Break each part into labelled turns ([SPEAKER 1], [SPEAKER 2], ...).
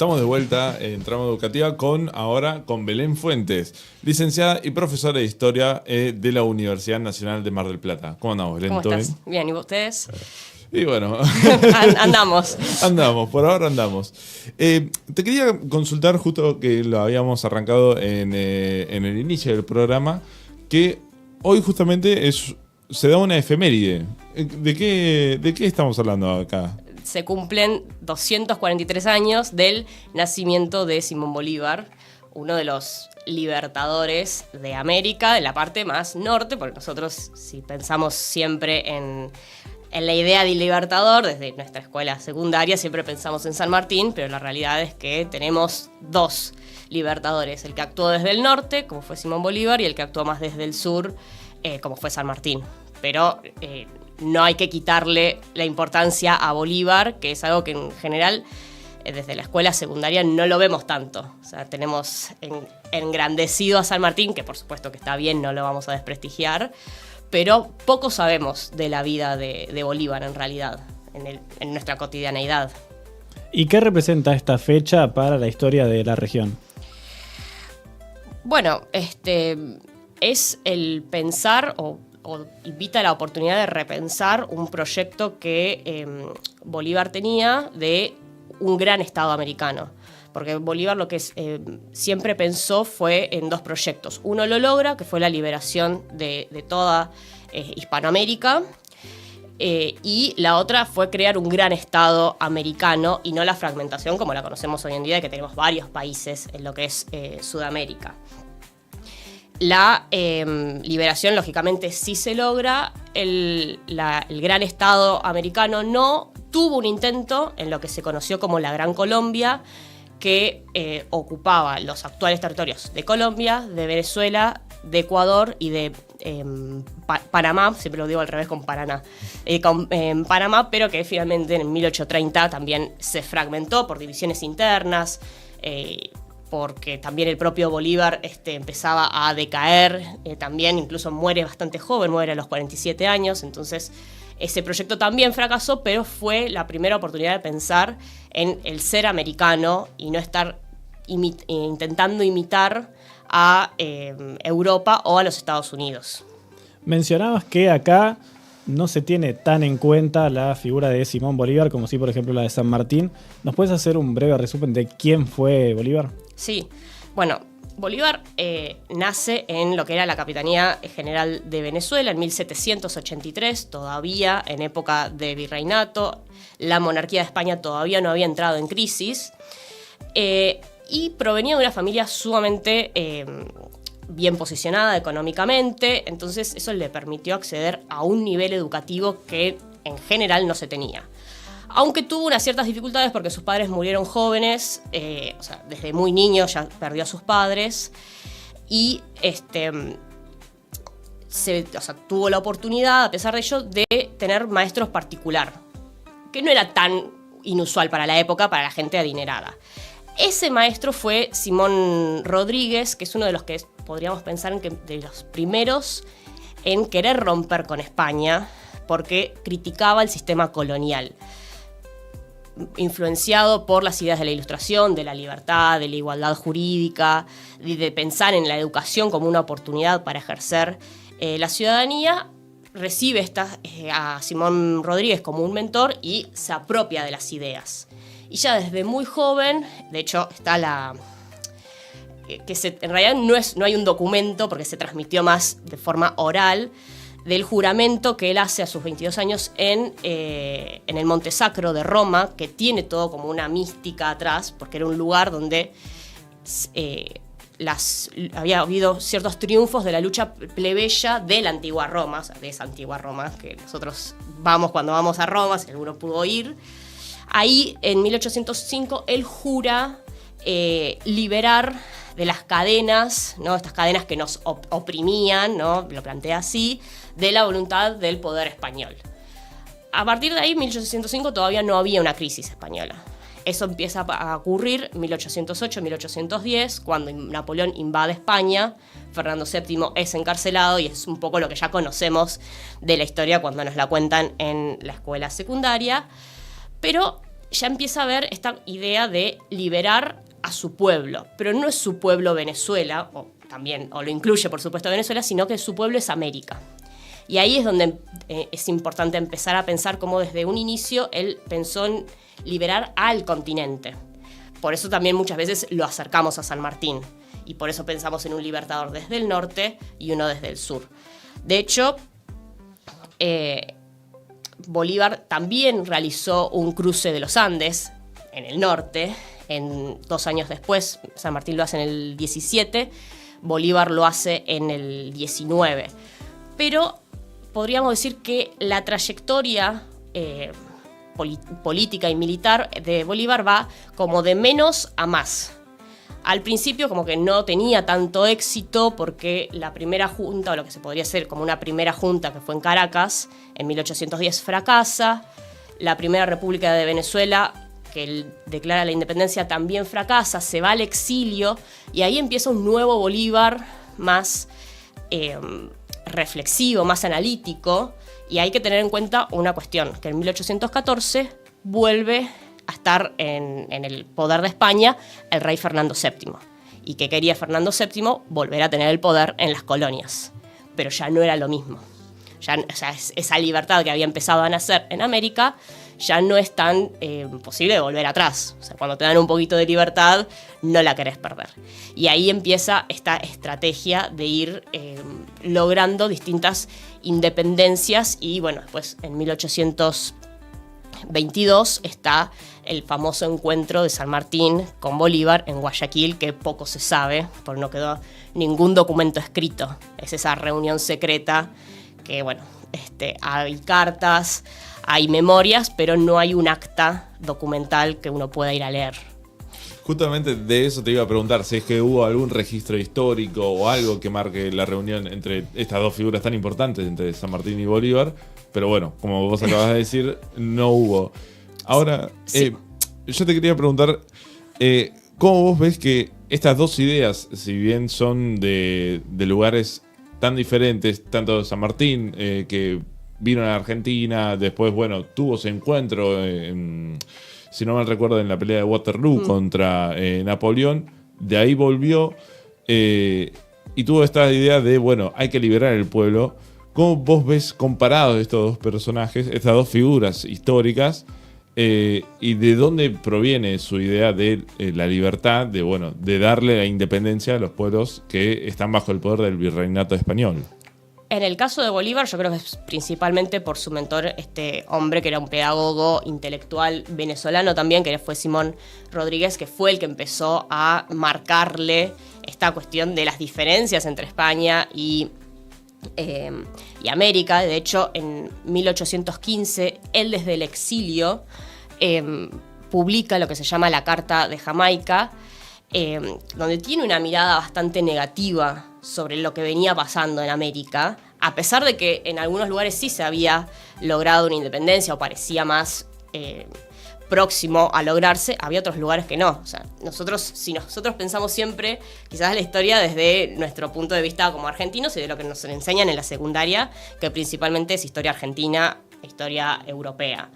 [SPEAKER 1] Estamos de vuelta en Trama Educativa con Belén Fuentes, licenciada y profesora de Historia de la Universidad Nacional de Mar del Plata. ¿Cómo andamos, Belén?
[SPEAKER 2] ¿Cómo estás? Bien, ¿y ustedes?
[SPEAKER 1] Y bueno,
[SPEAKER 2] Andamos.
[SPEAKER 1] Por ahora andamos. Te quería consultar, justo que lo habíamos arrancado en el inicio del programa, que hoy justamente se da una efeméride. ¿De qué estamos hablando acá?
[SPEAKER 2] Se cumplen 243 años del nacimiento de Simón Bolívar, uno de los libertadores de América, de la parte más norte, porque nosotros, si pensamos siempre en la idea de libertador, desde nuestra escuela secundaria siempre pensamos en San Martín, pero la realidad es que tenemos dos libertadores, el que actuó desde el norte, como fue Simón Bolívar, y el que actuó más desde el sur, como fue San Martín. Pero no hay que quitarle la importancia a Bolívar, que es algo que en general desde la escuela secundaria no lo vemos tanto. O sea, tenemos engrandecido a San Martín, que por supuesto que está bien, no lo vamos a desprestigiar, pero poco sabemos de la vida de Bolívar en realidad, en nuestra cotidianeidad.
[SPEAKER 3] ¿Y qué representa esta fecha para la historia de la región?
[SPEAKER 2] Bueno, es el pensar o invita a la oportunidad de repensar un proyecto que Bolívar tenía de un gran Estado americano. Porque Bolívar lo que siempre pensó fue en dos proyectos. Uno lo logra, que fue la liberación de toda Hispanoamérica, y la otra fue crear un gran Estado americano y no la fragmentación como la conocemos hoy en día, de que tenemos varios países en lo que es Sudamérica. La liberación, lógicamente, sí se logra. El gran Estado americano no tuvo un intento en lo que se conoció como la Gran Colombia, que ocupaba los actuales territorios de Colombia, de Venezuela, de Ecuador y de Panamá, siempre lo digo al revés con Paraná, Panamá, pero que finalmente en 1830 también se fragmentó por divisiones internas, porque también el propio Bolívar empezaba a decaer, también incluso muere bastante joven, muere a los 47 años, entonces ese proyecto también fracasó, pero fue la primera oportunidad de pensar en el ser americano y no estar intentando imitar a Europa o a los Estados Unidos.
[SPEAKER 3] Mencionabas que acá no se tiene tan en cuenta la figura de Simón Bolívar como sí, por ejemplo, la de San Martín. ¿Nos puedes hacer un breve resumen de quién fue Bolívar?
[SPEAKER 2] Sí, bueno, Bolívar nace en lo que era la Capitanía General de Venezuela en 1783, todavía en época de virreinato. La monarquía de España todavía no había entrado en crisis, y provenía de una familia sumamente bien posicionada económicamente, entonces eso le permitió acceder a un nivel educativo que en general no se tenía. Aunque tuvo unas ciertas dificultades porque sus padres murieron jóvenes, o sea, desde muy niño ya perdió a sus padres, y tuvo la oportunidad, a pesar de ello, de tener maestros particular, que no era tan inusual para la época, para la gente adinerada. Ese maestro fue Simón Rodríguez, que es uno de los que podríamos pensar de los primeros en querer romper con España, porque criticaba el sistema colonial, influenciado por las ideas de la Ilustración, de la libertad, de la igualdad jurídica, de pensar en la educación como una oportunidad para ejercer la ciudadanía. Recibe a Simón Rodríguez como un mentor y se apropia de las ideas. Y ya desde muy joven, de hecho está en realidad no hay un documento porque se transmitió más de forma oral, del juramento que él hace a sus 22 años en el Monte Sacro de Roma, que tiene todo como una mística atrás, porque era un lugar donde había habido ciertos triunfos de la lucha plebeya de la antigua Roma, o sea, de esa antigua Roma, que nosotros cuando vamos a Roma, si alguno pudo ir. Ahí, en 1805, él jura liberar de las cadenas, ¿no? Estas cadenas que nos oprimían, ¿no? Lo plantea así, de la voluntad del poder español. A partir de ahí, en 1805, todavía no había una crisis española. Eso empieza a ocurrir en 1808-1810, cuando Napoleón invade España, Fernando VII es encarcelado, y es un poco lo que ya conocemos de la historia cuando nos la cuentan en la escuela secundaria. Pero ya empieza a haber esta idea de liberar a su pueblo, pero no es su pueblo Venezuela, o lo incluye por supuesto Venezuela, sino que su pueblo es América. Y ahí es donde es importante empezar a pensar cómo desde un inicio él pensó en liberar al continente. Por eso también muchas veces lo acercamos a San Martín, y por eso pensamos en un libertador desde el norte y uno desde el sur. De hecho, Bolívar también realizó un cruce de los Andes en el norte, 2 años después. San Martín lo hace en el 17, Bolívar lo hace en el 19. Pero podríamos decir que la trayectoria política y militar de Bolívar va como de menos a más. Al principio como que no tenía tanto éxito porque la primera junta, o lo que se podría hacer como una primera junta que fue en Caracas, en 1810 fracasa. La primera república de Venezuela, que él declara la independencia, también fracasa, se va al exilio y ahí empieza un nuevo Bolívar más reflexivo, más analítico. Y hay que tener en cuenta una cuestión, que en 1814 vuelve a estar en el poder de España el rey Fernando VII. ¿Y que quería Fernando VII? Volver a tener el poder en las colonias. Pero ya no era lo mismo. Esa libertad que había empezado a nacer en América ya no es tan posible de volver atrás. O sea, cuando te dan un poquito de libertad, no la querés perder. Y ahí empieza esta estrategia de ir logrando distintas independencias. Y bueno, después en 1822 está el famoso encuentro de San Martín con Bolívar en Guayaquil, que poco se sabe, porque no quedó ningún documento escrito. Es esa reunión secreta que, bueno, hay cartas, hay memorias, pero no hay un acta documental que uno pueda ir a leer.
[SPEAKER 1] Justamente de eso te iba a preguntar, si es que hubo algún registro histórico o algo que marque la reunión entre estas dos figuras tan importantes, entre San Martín y Bolívar, pero bueno, como vos acabas de decir, no hubo. Ahora,
[SPEAKER 2] Sí.
[SPEAKER 1] yo te quería preguntar, ¿cómo vos ves que estas dos ideas, si bien son de lugares tan diferentes, tanto San Martín, que vino a Argentina, después, bueno, tuvo ese encuentro, si no mal recuerdo, en la pelea de Waterloo contra Napoleón, de ahí volvió y tuvo esta idea de, bueno, hay que liberar el pueblo. ¿Cómo vos ves comparados estos dos personajes, estas dos figuras históricas, y de dónde proviene su idea de la libertad, de darle la independencia a los pueblos que están bajo el poder del virreinato español?
[SPEAKER 2] En el caso de Bolívar, yo creo que es principalmente por su mentor, este hombre que era un pedagogo intelectual venezolano también, que fue Simón Rodríguez, que fue el que empezó a marcarle esta cuestión de las diferencias entre España y América. De hecho, en 1815, él desde el exilio publica lo que se llama la Carta de Jamaica, donde tiene una mirada bastante negativa sobre lo que venía pasando en América, a pesar de que en algunos lugares sí se había logrado una independencia o parecía más próximo a lograrse, había otros lugares que no. O sea, si nosotros pensamos siempre quizás la historia desde nuestro punto de vista como argentinos y de lo que nos enseñan en la secundaria, que principalmente es historia argentina e historia europea.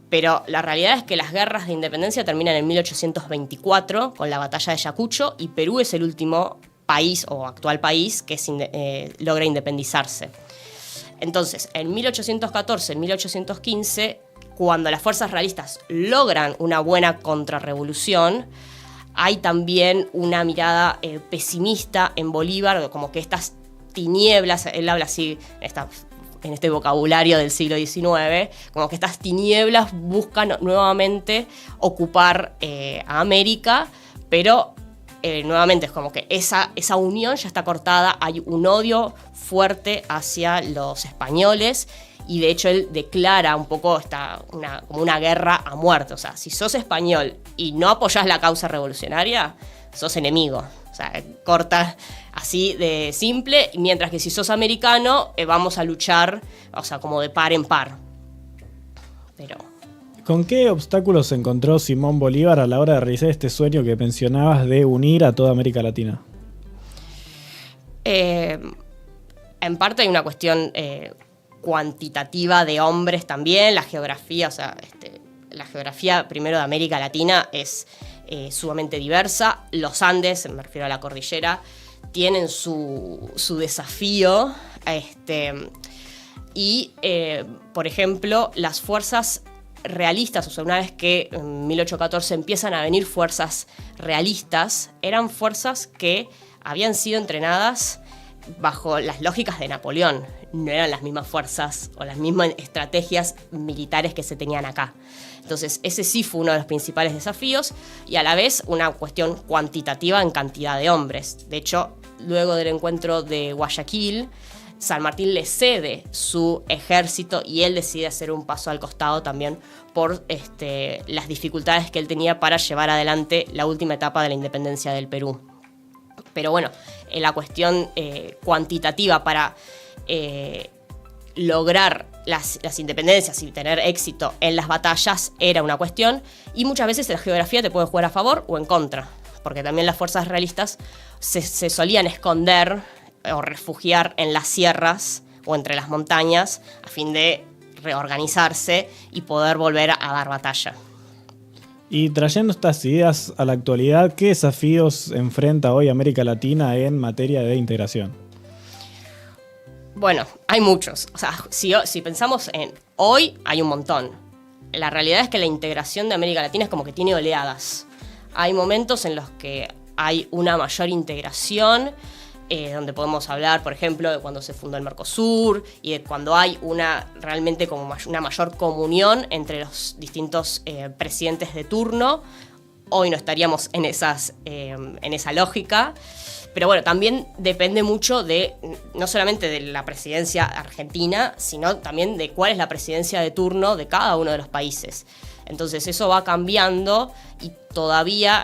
[SPEAKER 2] Pero la realidad es que las guerras de independencia terminan en 1824 con la batalla de Ayacucho, y Perú es el último país o actual país que logra independizarse. Entonces, en 1814, en 1815, cuando las fuerzas realistas logran una buena contrarrevolución, hay también una mirada pesimista en Bolívar, como que estas tinieblas, él habla así, en este vocabulario del siglo XIX, como que estas tinieblas buscan nuevamente ocupar a América, pero nuevamente es como que esa unión ya está cortada, hay un odio fuerte hacia los españoles, y de hecho él declara un poco como una guerra a muerte. O sea, si sos español y no apoyás la causa revolucionaria, sos enemigo. O sea, corta así de simple, mientras que si sos americano, vamos a luchar, o sea, como de par en par. Pero...
[SPEAKER 3] ¿Con qué obstáculos se encontró Simón Bolívar a la hora de realizar este sueño que mencionabas de unir a toda América Latina?
[SPEAKER 2] En parte hay una cuestión cuantitativa de hombres también, la geografía, o sea, la geografía primero de América Latina es sumamente diversa. Los Andes, me refiero a la cordillera, tienen su desafío. Por ejemplo, las fuerzas realistas, o sea, una vez que en 1814 empiezan a venir fuerzas realistas, eran fuerzas que habían sido entrenadas bajo las lógicas de Napoleón. No eran las mismas fuerzas o las mismas estrategias militares que se tenían acá. Entonces, ese sí fue uno de los principales desafíos y a la vez una cuestión cuantitativa en cantidad de hombres. De hecho, luego del encuentro de Guayaquil, San Martín le cede su ejército y él decide hacer un paso al costado también por las dificultades que él tenía para llevar adelante la última etapa de la independencia del Perú. Pero bueno, la cuestión cuantitativa para lograr las independencias y tener éxito en las batallas era una cuestión, y muchas veces la geografía te puede jugar a favor o en contra, porque también las fuerzas realistas se solían esconder o refugiar en las sierras o entre las montañas a fin de reorganizarse y poder volver a dar batalla.
[SPEAKER 3] Y trayendo estas ideas a la actualidad, ¿qué desafíos enfrenta hoy América Latina en materia de integración?
[SPEAKER 2] Bueno, hay muchos. O sea, si pensamos en hoy, hay un montón. La realidad es que la integración de América Latina es como que tiene oleadas. Hay momentos en los que hay una mayor integración, donde podemos hablar, por ejemplo, de cuando se fundó el Mercosur y de cuando hay realmente como una mayor comunión entre los distintos presidentes de turno. Hoy no estaríamos en esa lógica. Pero bueno, también depende mucho no solamente de la presidencia argentina, sino también de cuál es la presidencia de turno de cada uno de los países. Entonces eso va cambiando y todavía,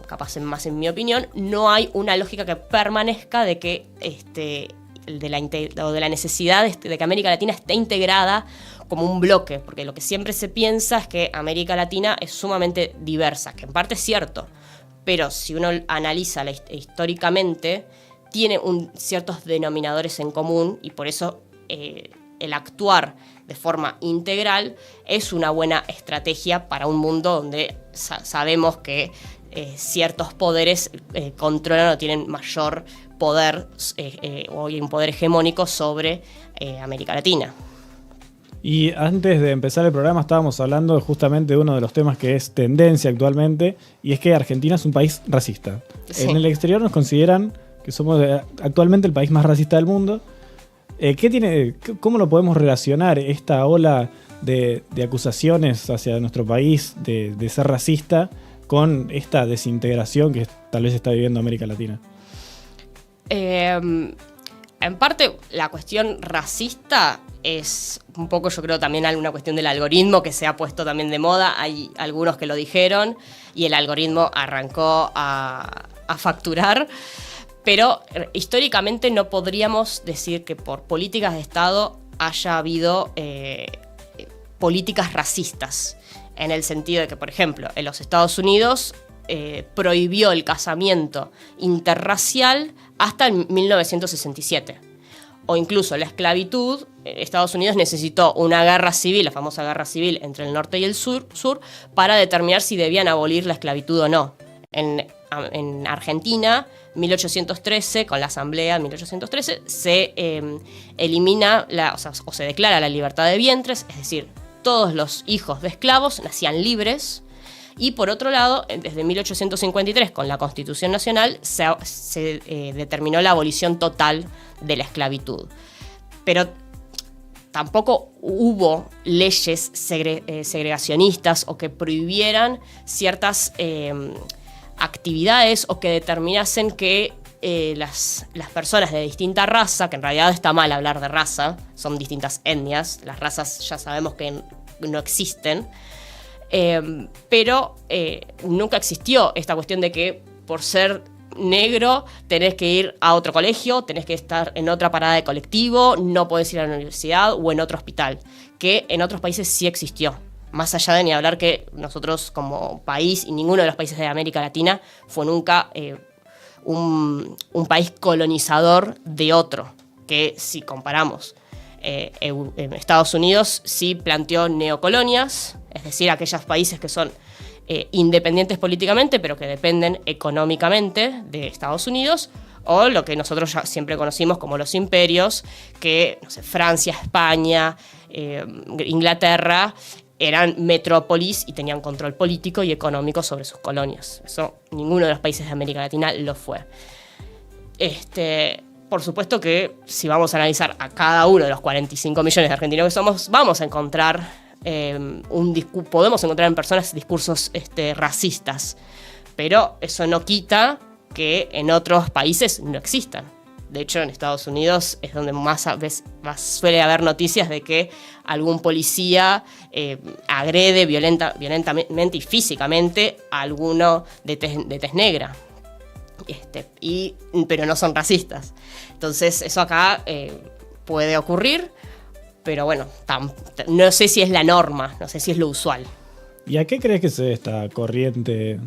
[SPEAKER 2] capaz más en mi opinión, no hay una lógica que permanezca de que de la necesidad de que América Latina esté integrada como un bloque, porque lo que siempre se piensa es que América Latina es sumamente diversa, que en parte es cierto, pero si uno analiza históricamente, tiene ciertos denominadores en común y por eso el actuar de forma integral es una buena estrategia para un mundo donde sabemos que ciertos poderes controlan o tienen mayor poder o un poder hegemónico sobre América Latina.
[SPEAKER 3] Y antes de empezar el programa estábamos hablando justamente de uno de los temas que es tendencia actualmente, y es que Argentina es un país racista. Sí. En el exterior nos consideran que somos actualmente el país más racista del mundo. ¿Cómo lo podemos relacionar esta ola de acusaciones hacia nuestro país de ser racista con esta desintegración que tal vez está viviendo América Latina?
[SPEAKER 2] En parte, la cuestión racista es un poco, yo creo, también alguna cuestión del algoritmo que se ha puesto también de moda. Hay algunos que lo dijeron y el algoritmo arrancó a facturar. Pero históricamente no podríamos decir que por políticas de Estado haya habido políticas racistas. En el sentido de que, por ejemplo, en los Estados Unidos prohibió el casamiento interracial hasta el 1967. O incluso la esclavitud, Estados Unidos necesitó una guerra civil, la famosa guerra civil entre el norte y el sur, para determinar si debían abolir la esclavitud o no. En Argentina, 1813, con la Asamblea de 1813, se elimina o se declara la libertad de vientres, es decir, todos los hijos de esclavos nacían libres. Y por otro lado, desde 1853, con la Constitución Nacional, se determinó la abolición total de la esclavitud. Pero tampoco hubo leyes segregacionistas o que prohibieran ciertas actividades o que determinasen que las personas de distinta raza, que en realidad está mal hablar de raza, son distintas etnias, las razas ya sabemos que no existen, pero nunca existió esta cuestión de que por ser negro tenés que ir a otro colegio, tenés que estar en otra parada de colectivo, no podés ir a la universidad o en otro hospital, que en otros países sí existió. Más allá de ni hablar que nosotros como país y ninguno de los países de América Latina fue nunca un país colonizador de otro, que si comparamos Estados Unidos sí planteó neocolonias, es decir, aquellos países que son independientes políticamente, pero que dependen económicamente de Estados Unidos, o lo que nosotros ya siempre conocimos como los imperios, que no sé, Francia, España, Inglaterra eran metrópolis y tenían control político y económico sobre sus colonias. Eso ninguno de los países de América Latina lo fue. Por supuesto que si vamos a analizar a cada uno de los 45 millones de argentinos que somos, vamos a encontrar podemos encontrar en personas discursos racistas, pero eso no quita que en otros países no existan. De hecho, en Estados Unidos es donde más suele haber noticias de que algún policía agrede violentamente y físicamente a alguno de tez negra. Pero no son racistas. Entonces, eso acá puede ocurrir, pero bueno, no sé si es la norma, no sé si es lo usual.
[SPEAKER 3] ¿Y a qué crees que se debe esta corriente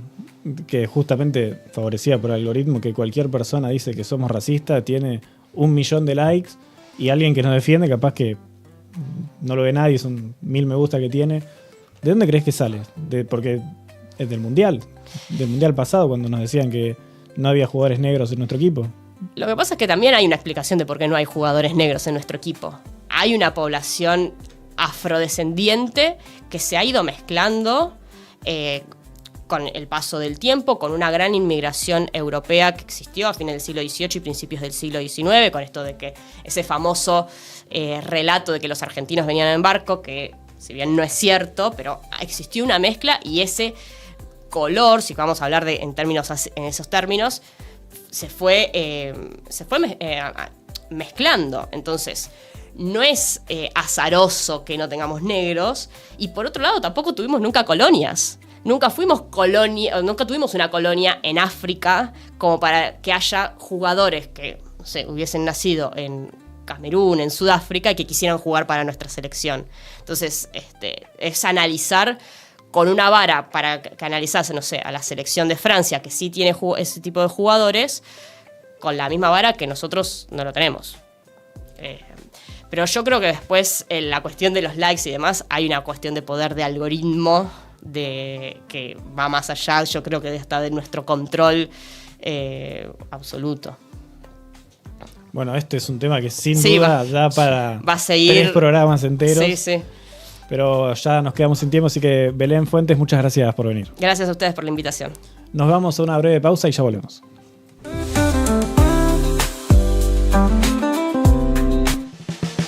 [SPEAKER 3] que justamente favorecida por el algoritmo, que cualquier persona dice que somos racistas, tiene 1 millón de likes, y alguien que nos defiende capaz que no lo ve nadie, son 1000 me gusta que tiene? ¿De dónde crees que sale? Porque es del mundial pasado, cuando nos decían que no había jugadores negros en nuestro equipo.
[SPEAKER 2] Lo que pasa es que también hay una explicación de por qué no hay jugadores negros en nuestro equipo. Hay una población afrodescendiente que se ha ido mezclando con el paso del tiempo, con una gran inmigración europea que existió a fines del siglo XVIII y principios del siglo XIX, con esto de que ese famoso relato de que los argentinos venían en barco, que si bien no es cierto, pero existió una mezcla, y ese color, si vamos a hablar en esos términos, se fue mezclando. Entonces, no es azaroso que no tengamos negros, y por otro lado tampoco tuvimos nunca colonias. Nunca tuvimos una colonia en África como para que haya jugadores que, no sé, hubiesen nacido en Camerún, en Sudáfrica, y que quisieran jugar para nuestra selección. Entonces, es analizar con una vara para que analizase, no sé, a la selección de Francia, que sí tiene ese tipo de jugadores, con la misma vara que nosotros no lo tenemos. Pero yo creo que después, en la cuestión de los likes y demás, hay una cuestión de poder de algoritmo que va más allá, yo creo que hasta de nuestro control absoluto.
[SPEAKER 3] Bueno, este es un tema que sin duda da para
[SPEAKER 2] va a seguir
[SPEAKER 3] 3 programas enteros.
[SPEAKER 2] Sí.
[SPEAKER 3] Pero ya nos quedamos sin tiempo, así que Belén Fuentes, muchas gracias por venir.
[SPEAKER 2] Gracias a ustedes por la invitación.
[SPEAKER 3] Nos vamos a una breve pausa y ya volvemos.